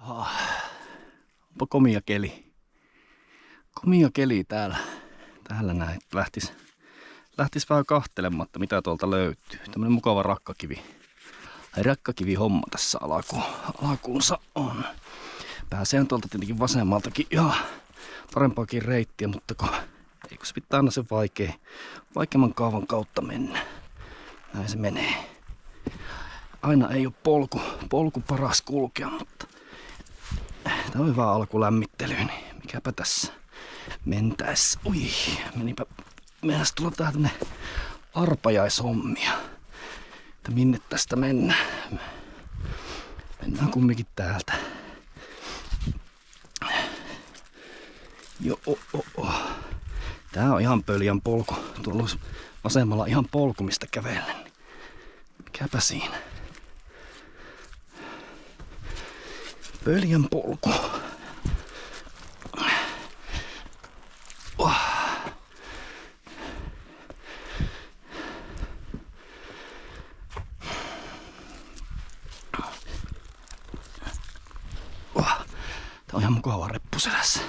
Onpa komia keli. Komia keli täällä. Täällä näin lähtis vähän kahtelemaan, että mitä tuolta löytyy. Tämmönen mukava rakkakivi. Rakkakivi homma tässä alakuunsa on. Pääsee tuolta tietenkin vasemmaltakin ihan parempaakin reittiä, mutta eikö se pitää aina sen vaikeamman kaavan kautta mennä. Näin se menee. Aina ei ole polku paras kulkea, mutta tää on hyvä alku lämmittelyyn, niin mikäpä tässä mentäis. Ui, mennäs tulla tää tänne arpajaishommia. Että minne tästä mennään. Mennään kumminkin täältä. Tää on ihan pöljän polku. Tuolla olisi vasemmalla ihan polku, mistä kävellen. Mikäpä siinä. Pöljän polku. Tää on ihan mukava reppuselässä.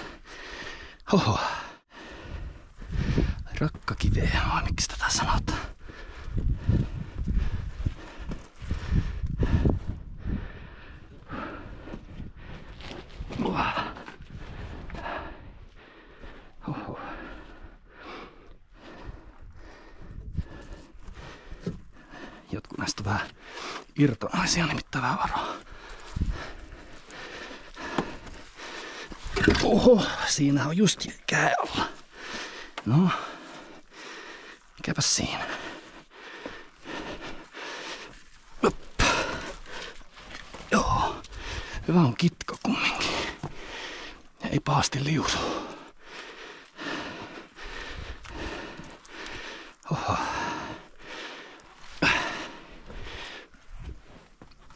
Hoho. Rakkakiveä, vai miksi tätä sanotaan? Hoho. Jotkut näistä on vähän irtonaisia, nimittäin vähän varoa. Oho, siinä on just käe alla. No, mikäpäs siinä? Upp. Joo, hyvä on kitko kumminkin. Ei pahasti liusu. Oho.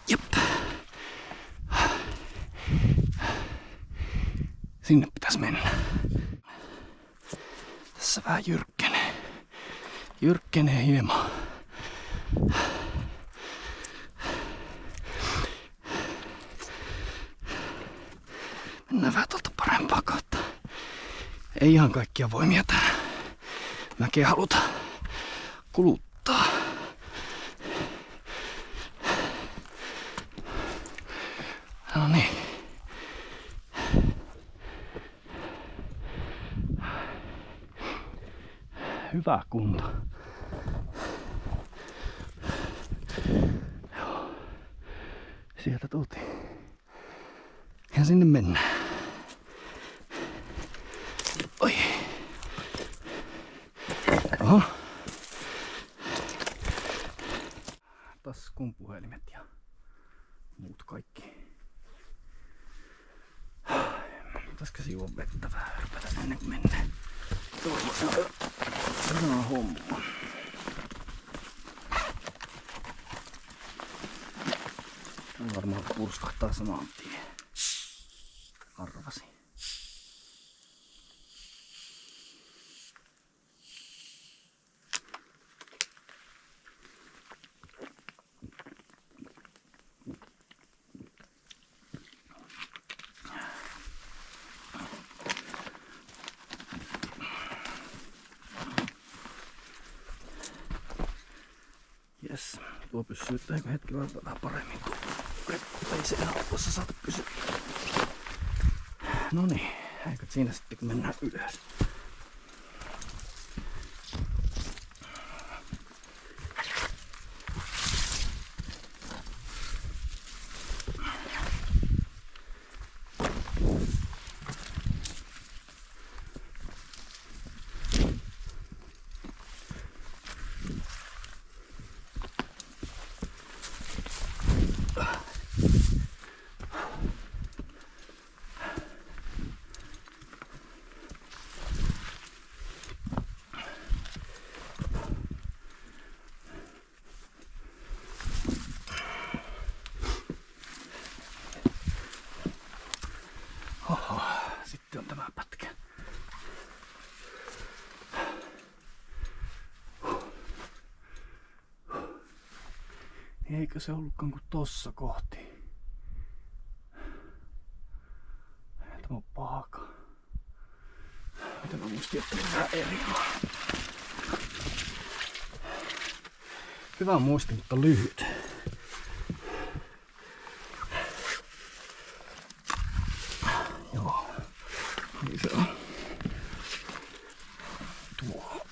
Jep. Sinne pitäisi mennä. Tässä vähän jyrkkenee hieman. Mennään vähän tuolta parempaa kautta. Ei ihan kaikkia voimia tähän mäkeä haluta kuluttaa. No niin. Hyvä kunto. Joo. Sieltä tultiin. Ja sinne mennään. Oi. Oho. Taskuun puhelimet ja muut kaikki. Pitäisikö siivua vettä vähän hörpätä ennen kuin mennään? Hyvä homma. Tämä varmaan purskahtaa samaan tien. Arvasin. Jes, tuo pysyy hetki vähän paremmin. Tuo reppu ei se enää tuossa saata pysyä. Noniin, eikö siinä sitten kun mennään ylös. Sitten on tämä pätkä. Eikö se ollutkaan kuin tossa kohti? Tämä muisti, että vähän eri. Hyvä muisti, mutta lyhyt. Joo, niin se on. Tuo.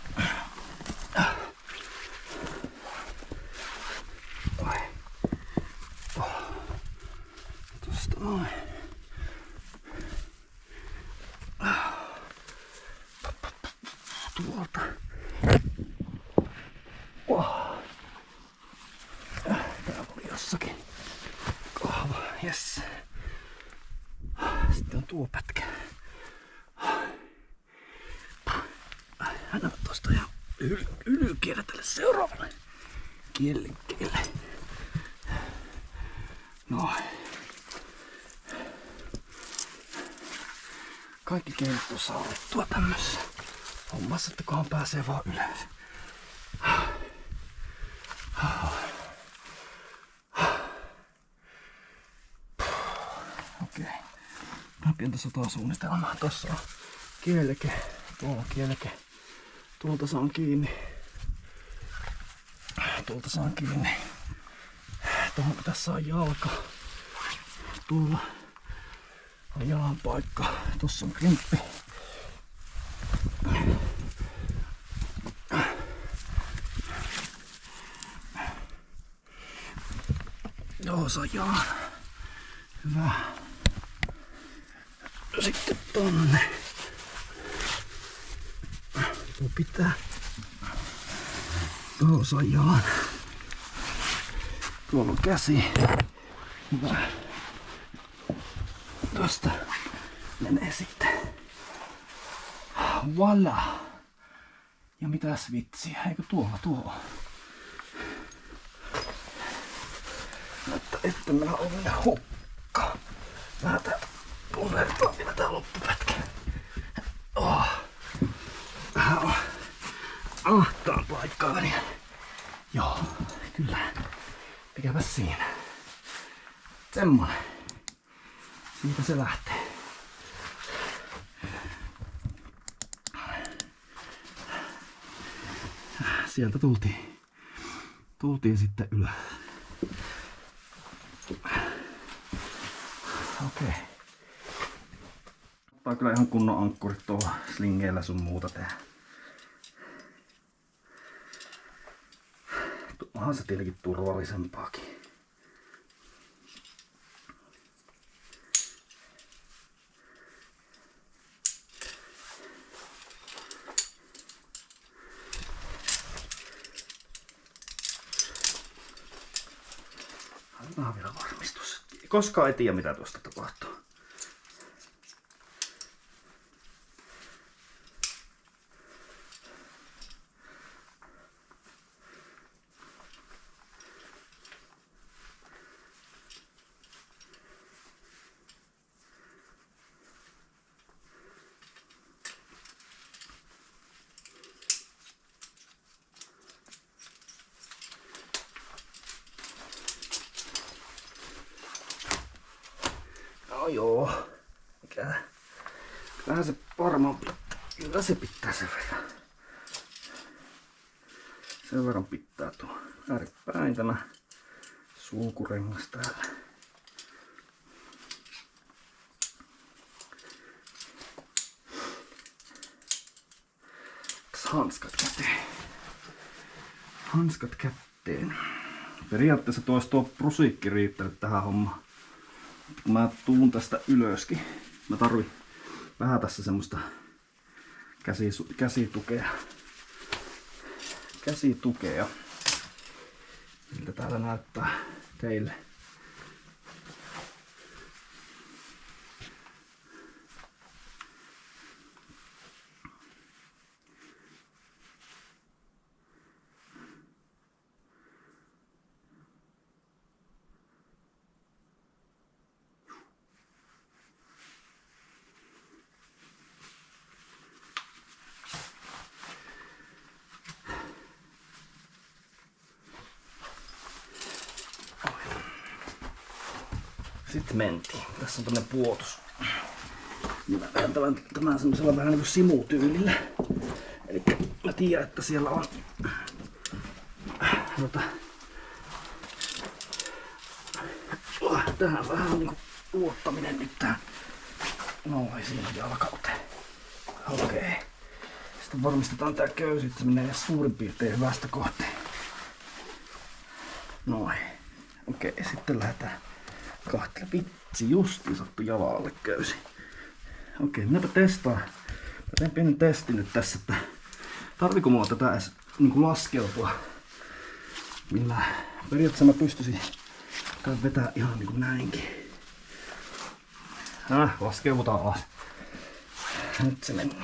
Tosta noin. Tuolta. Täällä oli jossakin kahva. Yes. Sitten on tuo pätkä. Hän tosta ihan ylykielä tälle seuraavalle kiellikkeelle. Noin. Kaikki keinot on sallittua tämmössä hommassa, että kunhan pääsee vaan ylös. Okei. Vähän pientä sotasuunnitelmaa. Tossa on kieleke. Tuolla on kieleke. Tuolta saan kiinni. Tuolta saan kiinni. Tuohon pitäisi saa jalka. Tuolla on jalan paikka. Tossa on krimppi. Joo, saa jalan. Hyvä. Sitten tonne. Tuo pitää. Tuo saa jalan. Tuolla on käsi. Hyvä. Tosta menee sitten. Voila. Ja mitäs vitsiä? Eikö tuolla tuo? Näyttää, että minä olen hukka. Vähän täältä punertaa vielä tää loppupätkä. Vähän on ahtaan paikkaa väliä. Joo, kyllä. Mikäpä siinä. Semmonen. Siitä se lähtee. Sieltä tultiin sitten ylös. Okei. Ottaa kyllä ihan kunnon ankkurit tuolla slingeillä sun muuta tehdä. Onhan se tietenkin turvallisempaakin. Annetaan vielä varmistus. Koskaan ei tiedä mitä tuosta tapahtuu. No joo, mikä? Kyllähän se varmaan pitää. Kyllä se pitää sen verran. Sen verran pitää tuo ääripäin tämä sulkurengas täällä. Hanskat käteen. Hanskat käteen. Periaatteessa tuo prusikki riittänyt tähän hommaan. Kun mä tuun tästä ylöskin, mä tarvin vähän tässä semmoista käsitukea. Miltä täällä näyttää teille. Sitten mentiin. Tässä on tämmönen puotos. Mä teen tämän semmosella vähän niinku simutyylillä. Eli mä tiedän, että siellä on tähän vähän niinku luottaminen nyt tähän. Noin, siinä on jalkauteen. Okei. Sitten varmistetaan tää köysi, että se menee suurin piirtein hyvästä kohteen. Noin. Okei, sitten lähdetään kahtelemaan. Vitsi, justiin sattu jalalle köysi. Okei, minäpä testaan. Mä teen pienen testin nyt tässä, että tarviko mulla tätä edes niinku laskeutua. Millä periaatteessa mä pystyisin vetää ihan niinku näinkin. Laskeudutaan alas. Nyt se meni.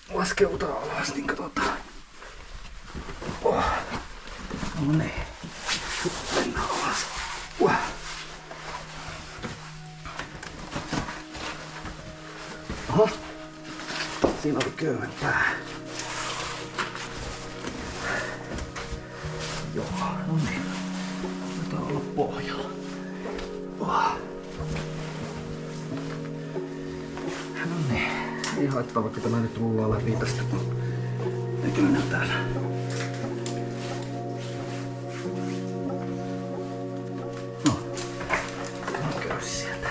Laskeudutaan alas, niin katsotaan. No niin. Nyt mennään alas. Aha. Siinä oli köyden pää. Joo, no niin. Taitaa olla pohjalla. No niin. Ei haittaa, vaikka tämä nyt rullaa läpi tästä, kun eikä mennä täällä. No. On köysi sieltä.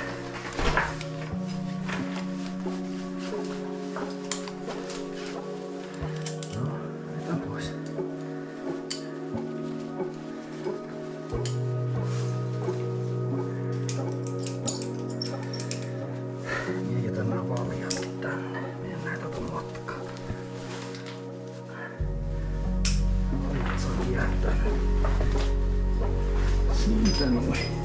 No, jätän pois. Ja jätän nää valjatkin tänne. Mennään tätä matkaa. Valjat saa jäädä tänne. Siitä noin.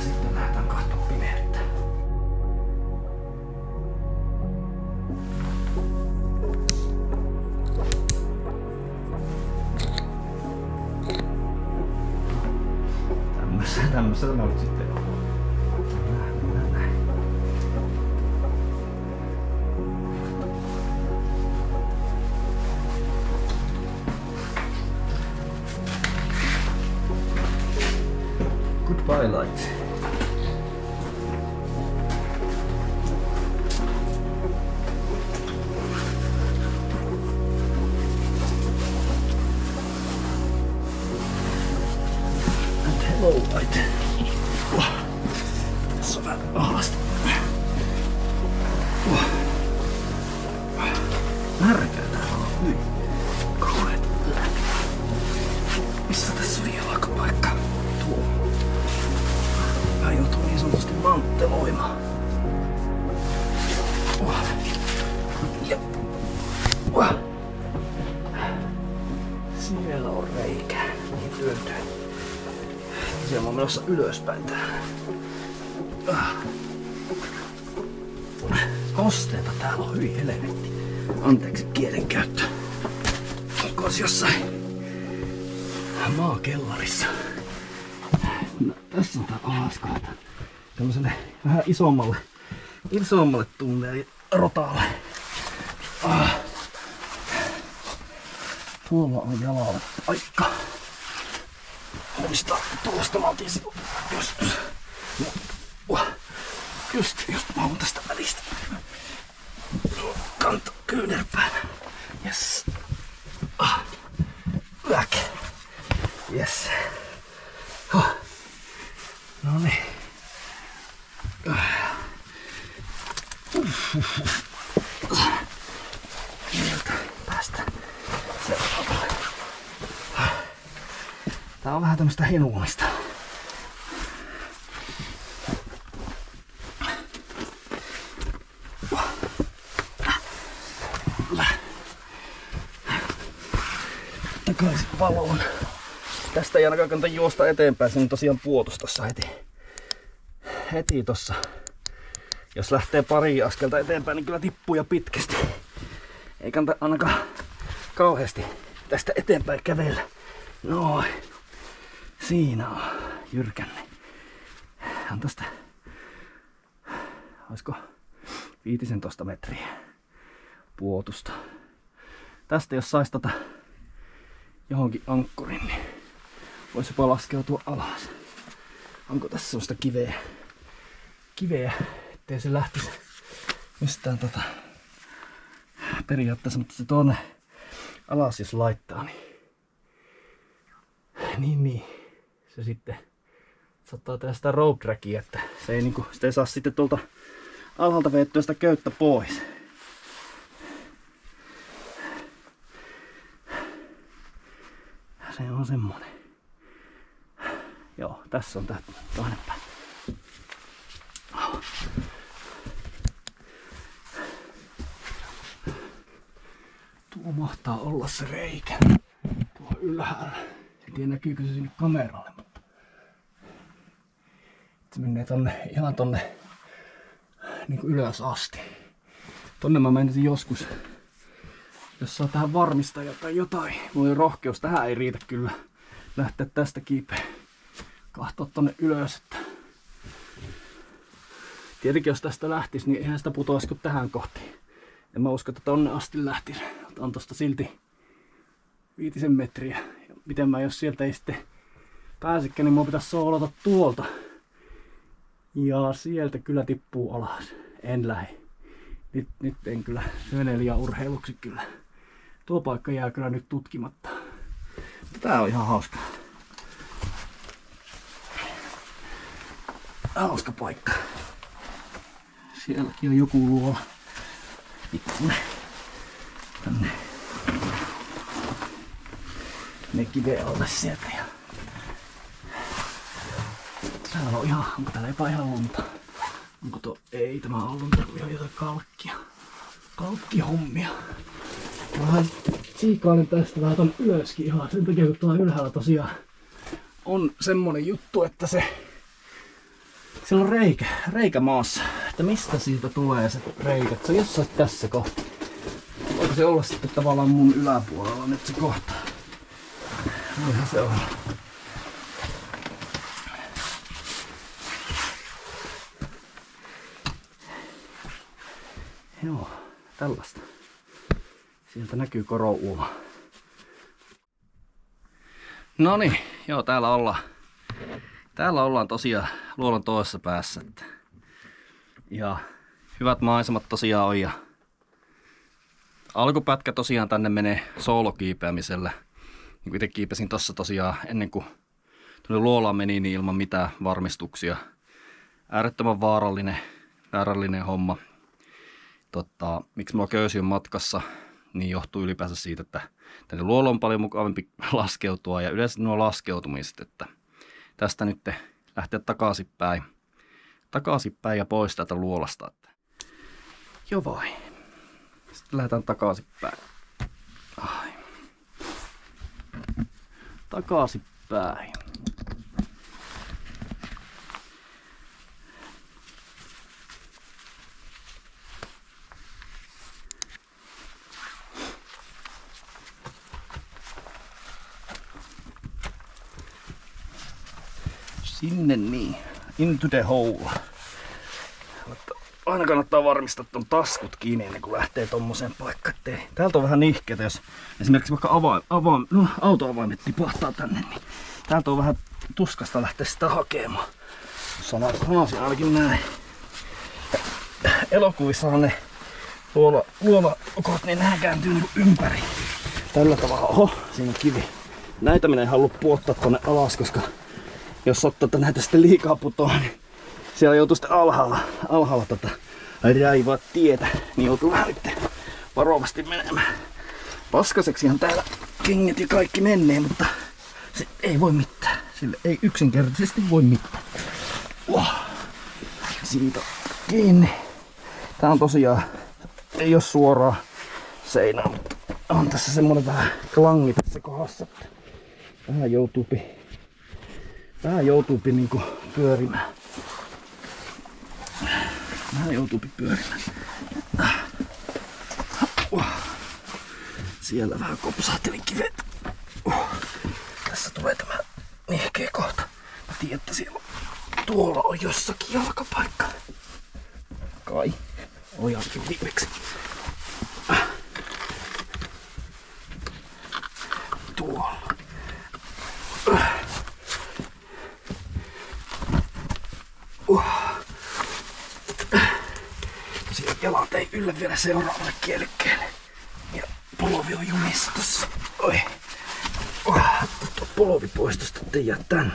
Sitten lähdetään kahtoo pimeyttä. Tämmössä tämä nyt sitten on. Mennään näin. Goodbye light. And hello light. Tässä on vähän alasta. Märkää täällä on. Hyi. Kauheet läpi. Missä tässä on jalkapaikka? Tuo. Mä joutuu niin sanotusti mantteloimaan. Ja. Siellä on reikä. Niin työntyy. Siellä on menossa ylöspäin täällä. Kosteeta täällä on, hyi helvetti. Anteeksi kielenkäyttö. Onkois jossain maakellarissa? No, tässä on tää alaskohta. Tämmöiselle vähän isommalle tunneelle rotaalle. Tuolla on jalalla paikka. Muista tuosta mä otin silloin. Just mä oon tästä välistä. Kanto kyynärpään. Yes. Back. Yes. No niin. Sieltä päästään seuraavalle. Tää on vähän tämmöstä henuamista. Takaisin valoon. Tästä ei ainakaan kannata juosta eteenpäin, se on tosiaan puotos tossa heti tossa. Jos lähtee pari askelta eteenpäin, niin kyllä tippuu ja pitkästi. Ei kannata ainakaan kauheasti tästä eteenpäin kävellä. Noin. Siinä on jyrkänne. On tosta, olisiko 15 metriä puotusta. tästä jos sais johonkin ankkurin, niin voisi jopa laskeutua alas. Onko tässä semmoista kiveä, ettei se lähtisi mistään periaatteessa, mutta se tuonne alas jos laittaa, niin se sitten saattaa tehdä sitä road trackia, että sitä ei saa sitten tuolta alhaalta veettyä sitä köyttä pois. Se on semmonen. Joo, tässä on tää toinen pää. Tuo mahtaa olla se reikä. Tuo ylhäällä. En tiedä näkyykö se sinne kameralle, mutta se menee ihan tonne niinku ylös asti. Tonne mä menisin joskus, jos saa tähän varmistajaa tai jotain. Mulla on rohkeus, tähän ei riitä kyllä lähteä tästä kiipeä. Kahtoa tonne ylös. Että tietenkin jos tästä lähtisi, niin eihän sitä putoaisi kuin tähän kohtiin. En mä usko, että tonne asti lähtisi. On tosta silti 5 metriä. Miten mä jos sieltä ei sitten pääsekään, niin mun pitäisi soolata tuolta. Ja sieltä kyllä tippuu alas. En lähde. Nyt en kyllä. Se menee liian urheiluksi kyllä. Tuo paikka jää kyllä nyt tutkimatta. Mutta tää on ihan hauska. Hauska paikka. Sielläkin on joku luola. Pikkunen. Tänne. Ne kiveen alle sieltä. Täällä on ihan, onko täällä ihan lunta? Onko tuo, ei tämä on lunta, ihan jotain kalkkihommia. Vähän siikailen tästä vähän ton ylöskin ihan sen takia, kun tuolla ylhäällä tosiaan on semmonen juttu, että siellä on reikä maassa. Että mistä siitä tulee se reikä? Se on jossain tässä kohtaa. Voiko se olla sitten tavallaan mun yläpuolella nyt se kohta? Voihan se olla. Joo, tällaista. Sieltä näkyy korouuma. Noniin, joo, täällä ollaan tosiaan luolan toisessa päässä. Ja hyvät maisemat tosiaan on. Ja alkupätkä tosiaan tänne menee soolokiipeämisellä. Niin kuin itse kiipesin tossa tosiaan ennen kuin tuonne luolaan meni, niin ilman mitään varmistuksia. Äärettömän vaarallinen homma. Miksi mulla köysi on matkassa, niin johtuu ylipäänsä siitä, että tänne luolaan on paljon mukavampi laskeutua ja yleensä nuo laskeutumiset, että tästä nyt lähteä takaisinpäin ja pois täältä luolasta. Joo vai. Sitten lähdetään takaisinpäin. Takaisinpäin. Sinne niin. Into the hole. Mutta aina kannattaa varmistaa ton taskut kiinni ennen kuin lähtee tommoseen paikkaan. Täältä on vähän nihkeetä, jos esimerkiksi vaikka autoavaimet tipahtaa tänne, niin täältä on vähän tuskasta lähteä sitä hakemaan. Sanoisin ainakin näin. Elokuvissahan ne luolaukot, niin nehän kääntyy niinku ympäri. Tällä tavalla. Oho, siinä on kivi. Näitä minä en halua puottaa tonne alas, koska jos ottaa näitä sitten liikaa putoa, niin siellä joutuu sitten alhaalla raivaa tietä, niin joutuu vähän nyt varovasti menemään. Paskaseksihan täällä kengät ja kaikki menee, mutta se ei voi mitään. Sille ei yksinkertaisesti voi mitään. Siitä kiinni. Tää on tosiaan, ei oo suoraa seinää, mutta on tässä semmonen vähän klangi tässä kohdassa. Vähän joutuupi niinku pyörimään. Siellä vähän kopsahteli kivet. Tässä tulee tämä nihkeä kohta. Mä tiedän, että tuolla on jossakin jalkapaikka. Kai. Ojankin viimeksi. kyllä vielä seuraavalle kielekkeelle. Ja polovi on jumissa tossa. Oi. Tuo polovi pois tosta, ettei jää tänne.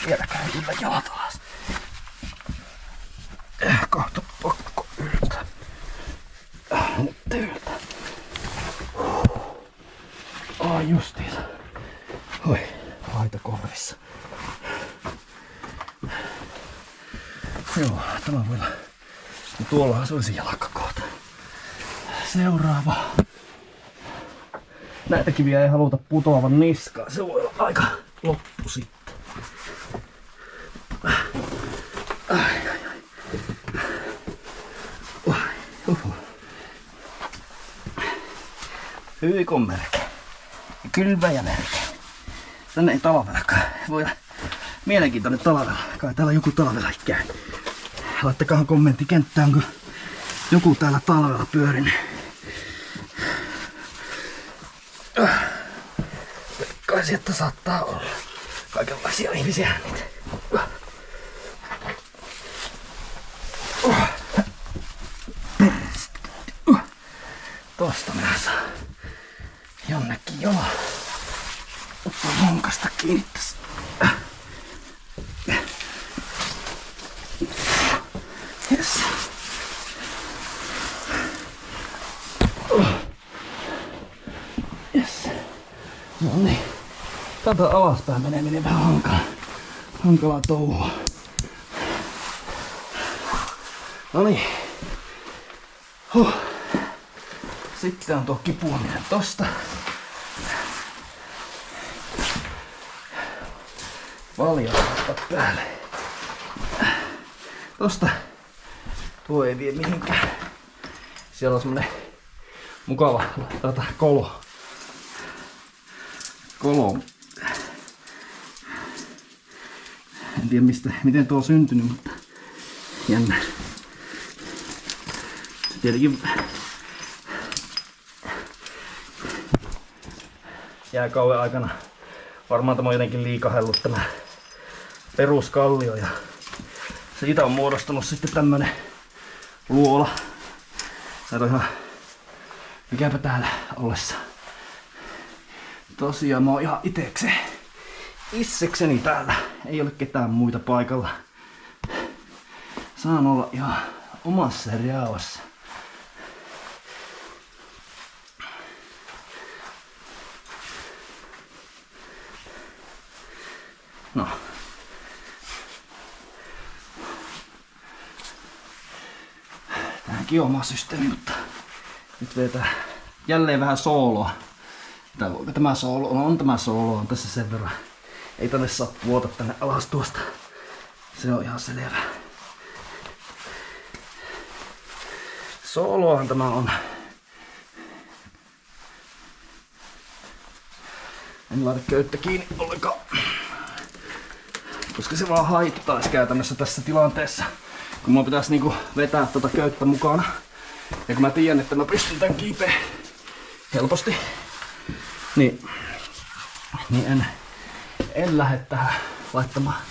Vieläkään kyllä jalat alas. Kohta pakko yltää. Nyt yltää. Ai justiinsa. Oi, laita korvissa. Joo, tämä voi olla. Ja tuollahan se olisi jalkakohta. Seuraava. Näitä kiviä ei haluta putoavan niskaan. Se voi olla aika loppu sitten. Hyvikon märkä. Kylmä ja märkä. Tänne ei talvellakaan. Voi olla mielenkiintoinen talvella. Kai täällä joku talvella käy. Laittakahan kommentti kenttään, kun joku täällä talvella pyörin. Kai sieltä saattaa olla kaikenlaisia ihmisiä niitä. Tosta minä saan jonnekin jolla monkasta kiinni tässä. Yes. Yes. No niin. Tätä alaspäin meneminen vähän hankalaa touhua. No niin. Sitten on tuo kipuaminen tosta. Paljon ottaa päälle. Tosta. Tuo ei vie mihinkään. Siellä on semmonen mukava kolo. En tiedä miten tuo on syntynyt, mutta jännä. Tietenkin jääkauden aikana varmaan tämä on jotenkin liikahellut tämä peruskallio ja siitä on muodostunut sitten tämmönen luola. Tää on ihan mikäpä täällä ollessa. Tosiaan mä oon ihan itsekseni täällä. Ei ole ketään muita paikalla. Saan olla ihan omassa rauhassa. No. Tämäkin on oma systeemi, mutta nyt vetää jälleen vähän sooloa. Tai voiko tämä soolo? No on tämä soolo on tässä sen verran. Ei tänne saa vuota tänne alas tuosta. Se on ihan selvä. Sooloahan tämä on. En laita köyttä kiinni ollenkaan. Koska se vaan haittaisi käytännössä tässä tilanteessa. Kun mun pitäisi niinku vetää tota köyttä mukana. Ja kun mä tiedän, että mä pystyn tän kiipeä helposti. Niin en lähde tähän laittamaan.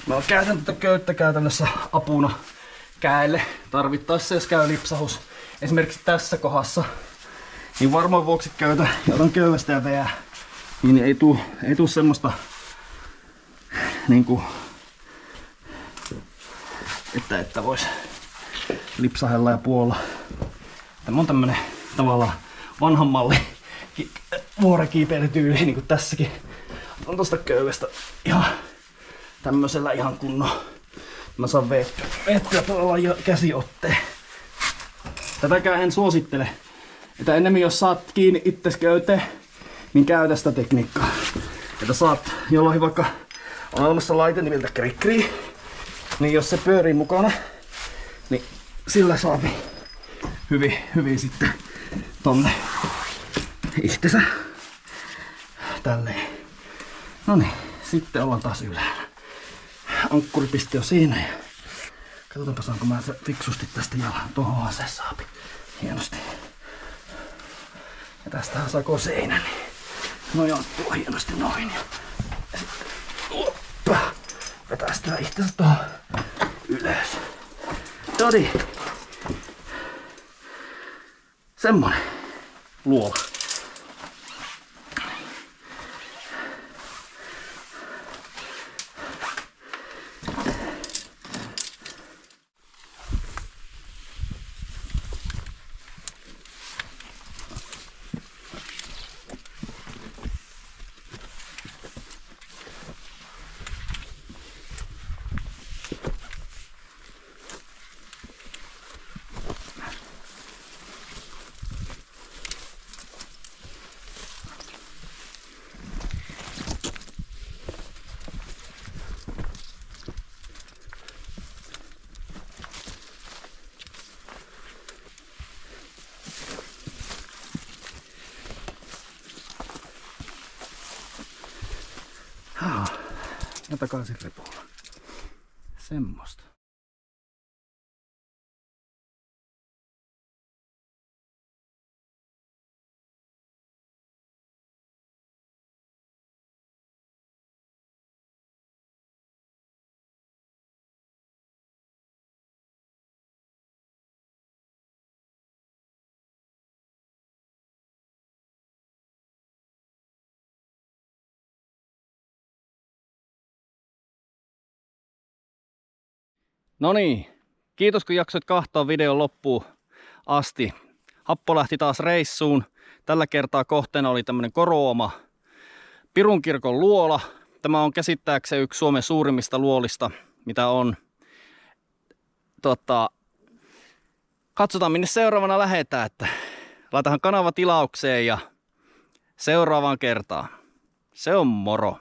Mä käytän tätä köyttä käytännössä apuna käelle. Tarvittaessa jos käy lipsahus. Esimerkiksi tässä kohdassa. Niin varmaan vuoksi köytä ja otan köyvästä ja veää. Niin ei tuu semmoista niinku että vois lipsahella ja puolla. Tämä on tämmönen tavallaan vanhan malli vuorekiipeilytyyli niin kuin tässäkin. On tosta köydestä ihan tämmösellä ihan kunnon. Mä saan veettyä tuolla käsiotteen. Tätäkään en suosittele. Että ennemmin jos saat kiinni itses köyteen, niin käytä sitä tekniikkaa. Että saat jollain vaikka on olemassa laite nimeltä Krikri. Niin jos se pyörii mukana, niin sillä saa hyvin sitten tonne itsensä. Tälleen. Noniin, sitten ollaan taas ylhäällä. Ankkuripiste on siinä ja katsotaanpa saanko mä fiksusti tästä jalan. Tuohon se saapi. Hienosti. Ja tästähän saako seinä, niin nojautuu hienosti noin. Ja sitten vetää sitä itsensä tuohon ylös. Noniin. Semmonen luola. Ja takaisin repulla. Semmosta. No niin, kiitos kun jaksoit katsoa videon loppuun asti. Happo lähti taas reissuun. Tällä kertaa kohteena oli tämmönen Korooma Pirunkirkon luola. Tämä on käsittääkseni yksi Suomen suurimmista luolista, mitä on. Katsotaan minne seuraavana lähetään, että laitahan kanava tilaukseen ja seuraavaan kertaan. Se on moro!